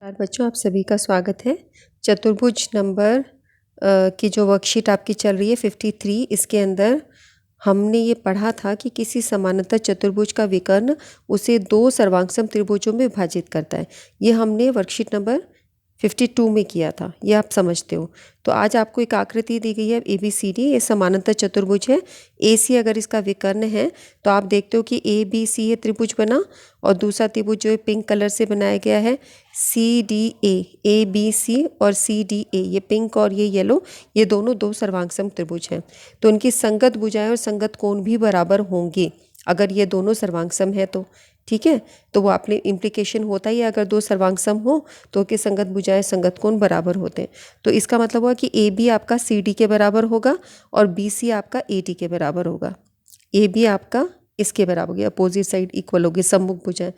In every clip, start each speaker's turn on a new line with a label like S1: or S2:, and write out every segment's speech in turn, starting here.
S1: नमस्कार बच्चों, आप सभी का स्वागत है। चतुर्भुज नंबर की जो वर्कशीट आपकी चल रही है 53, इसके अंदर हमने ये पढ़ा था कि किसी समानांतर चतुर्भुज का विकर्ण उसे दो सर्वांगसम त्रिभुजों में विभाजित करता है। ये हमने वर्कशीट नंबर 52 में किया था, ये आप समझते हो। तो आज आपको एक आकृति दी गई है ABCD, ये समानांतर चतुर्भुज है। AC अगर इसका विकर्ण है तो आप देखते हो कि ABC ये त्रिभुज बना और दूसरा त्रिभुज जो है पिंक कलर से बनाया गया है CDA, ABC और CDA, ये पिंक और ये येलो, ये दोनों दो सर्वांगसम त्रिभुज हैं। तो उनकी संगत भुजाएं और संगत कोण भी बराबर होंगे अगर ये दोनों सर्वांगसम है तो। ठीक है, तो वो आपने इम्प्लीकेशन होता ही है, अगर दो सर्वांगसम हो तो कि संगत भुजाएं संगत कोण बराबर होते हैं। तो इसका मतलब हुआ कि AB आपका CD के बराबर होगा और BC आपका AD के बराबर होगा। AB आपका इसके बराबर होगी, अपोजिट साइड इक्वल होगी, सम्मुख भुजाएं।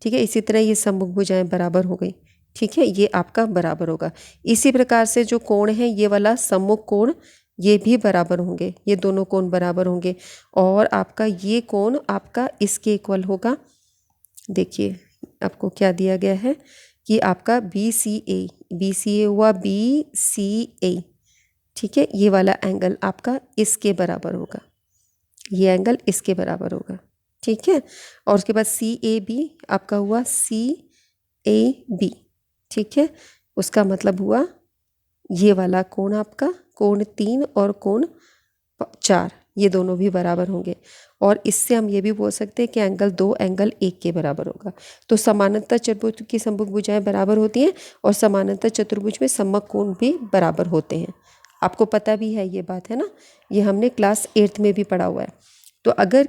S1: ठीक है, इसी तरह ये सम्मुख भुजाएं बराबर हो गई। ठीक है, ये आपका बराबर होगा। इसी प्रकार से जो कोण है ये वाला सम्मुख कोण, ये भी बराबर होंगे, ये दोनों कोण बराबर होंगे और आपका ये कोण आपका इसके इक्वल होगा। देखिए आपको क्या दिया गया है कि आपका BCA हुआ BCA। ठीक है, ये वाला एंगल आपका इसके बराबर होगा, ये एंगल इसके बराबर होगा। ठीक है, और उसके बाद CAB आपका हुआ CAB। ठीक है, उसका मतलब हुआ ये वाला कोण आपका कोण 3 और कोण 4, ये दोनों भी बराबर होंगे। और इससे हम ये भी बोल सकते हैं कि एंगल 2 एंगल 1 के बराबर होगा। तो समानांतर चतुर्भुज की सम्मुख भुजाएं बराबर होती हैं और समानांतर चतुर्भुज में सम्मुख कोण भी बराबर होते हैं। आपको पता भी है ये बात, है ना, ये हमने क्लास 8th में भी पढ़ा हुआ है। तो अगर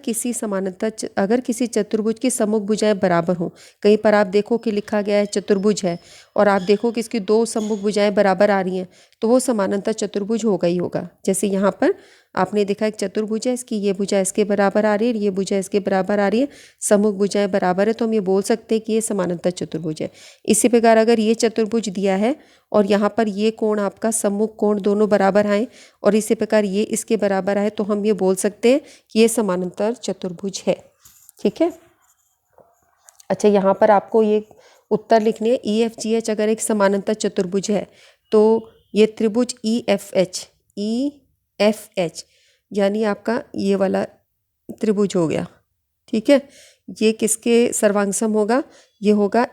S1: किसी चतुर्भुज की सम्मुख भुजाएं बराबर हों, कहीं पर आप देखो कि लिखा गया है चतुर्भुज है और आप देखो कि इसकी दो सम्मुख भुजाएं बराबर आ रही हैं, तो वो समानांतर चतुर्भुज होगा ही होगा। जैसे यहाँ पर आपने देखा एक चतुर्भुज है, इसकी ये भुजा इसके बराबर आ रही है, ये भुजा इसके बराबर आ रही है, सम्मुख भुजाएं बराबर है, तो हम ये बोल सकते हैं कि ये समानांतर चतुर्भुज है। इसी प्रकार अगर ये चतुर्भुज दिया है और यहाँ पर ये कोण आपका सम्मुख कोण दोनों बराबर आए और इसी प्रकार ये इसके बराबर आए, तो हम ये बोल सकते हैं कि ये समानांतर चतुर्भुज है। ठीक है, अच्छा यहाँ पर आपको ये उत्तर लिखने हैं। EFGH अगर एक समानांतर चतुर्भुज है तो ये त्रिभुज EFH यानी आपका ये वाला त्रिभुज हो गया। ठीक है, ये किसके सर्वांगसम होगा? ये होगा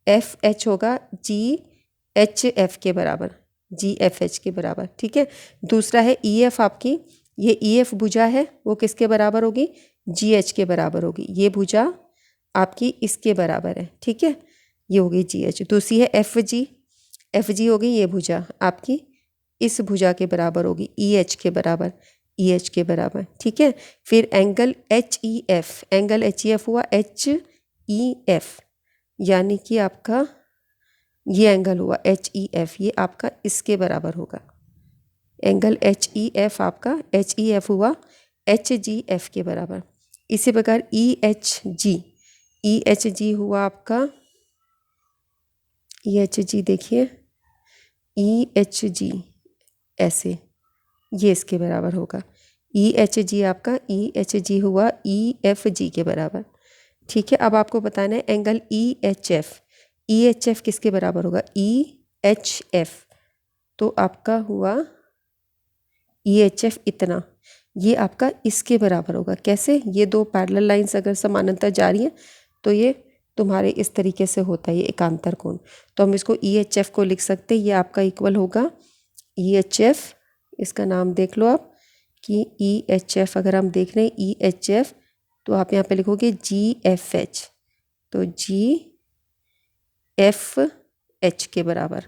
S1: EFH होगा GHF के बराबर, GFH के बराबर। ठीक है, दूसरा है EF आपकी, ये EF भुजा है वो किसके बराबर होगी? GH के बराबर होगी। ये भुजा आपकी इसके बराबर है। ठीक है, ये होगी GH। दूसरी है FG होगी, ये भुजा आपकी इस भुजा के बराबर होगी, EH के बराबर, EH के बराबर। ठीक है, फिर एंगल HEF हुआ HEF, यानी कि आपका ये एंगल हुआ HEF, ये आपका इसके बराबर होगा। एंगल HEF आपका HEF हुआ HGF के बराबर। इसी प्रकार EHG हुआ आपका EHG, देखिए EHG ऐसे, ये इसके बराबर होगा। EHG आपका EHG हुआ EFG के बराबर। ठीक है, अब आपको बताना है एंगल EHF किसके बराबर होगा? EHF, तो आपका हुआ EHF इतना, ये आपका इसके बराबर होगा। कैसे? ये दो पैरेलल लाइंस अगर समानांतर जा रही हैं तो ये तुम्हारे इस तरीके से होता है, ये एकांतर कोण। तो हम इसको EHF को लिख सकते हैं, ये आपका इक्वल होगा EHF, इसका नाम देख लो आप कि EHF अगर हम देख रहे हैं EHF, तो आप यहाँ पे लिखोगे GFH, तो GFH के बराबर।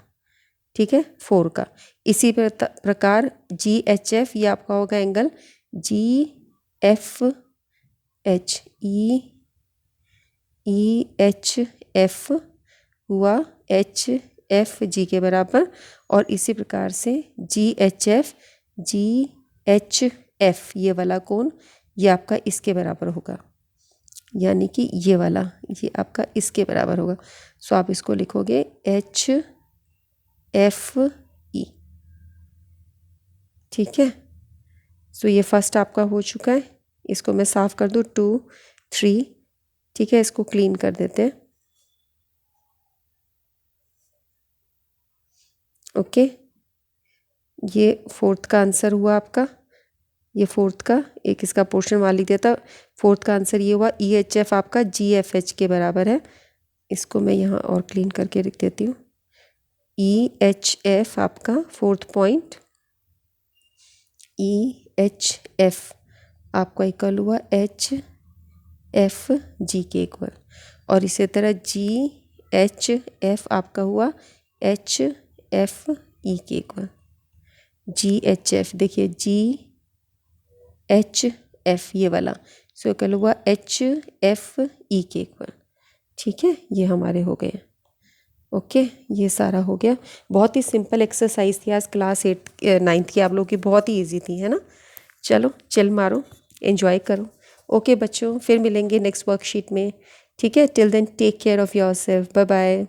S1: ठीक है, 4 का। इसी प्रकार GHF, ये आपका होगा एंगल GFH, EHF हुआ HFG के बराबर और इसी प्रकार से GHF GHF, ये वाला कोण ये आपका इसके बराबर होगा, यानी कि ये वाला ये आपका इसके बराबर होगा। सो आप इसको लिखोगे HFE। ठीक है, सो ये फर्स्ट आपका हो चुका है। इसको मैं साफ़ कर दूँ 2 3। ठीक है, इसको क्लीन कर देते हैं। ओके, ये फोर्थ का आंसर हुआ आपका, ये फोर्थ का एक इसका पोर्शन वहाँ लिख दिया था। फोर्थ का आंसर ये हुआ, EHF आपका GFH के बराबर है। इसको मैं यहाँ और क्लीन करके लिख देती हूँ। EHF आपका फोर्थ पॉइंट, EHF आपका इक्वल हुआ HFG के इक्वल, और इसी तरह GHF आपका हुआ HFE के इक्वल। GHF देखिए GHF ये वाला, सो इक्वल हुआ HFE के इक्वल। ठीक है, ये हमारे हो गए। ओके, ये सारा हो गया। बहुत ही सिंपल एक्सरसाइज थी आज, क्लास 9th की आप लोगों की, बहुत ही इजी थी, है ना। चलो चिल मारो, एंजॉय करो। ओके बच्चों, फिर मिलेंगे नेक्स्ट वर्कशीट में। ठीक है, till then take care of yourself, bye bye.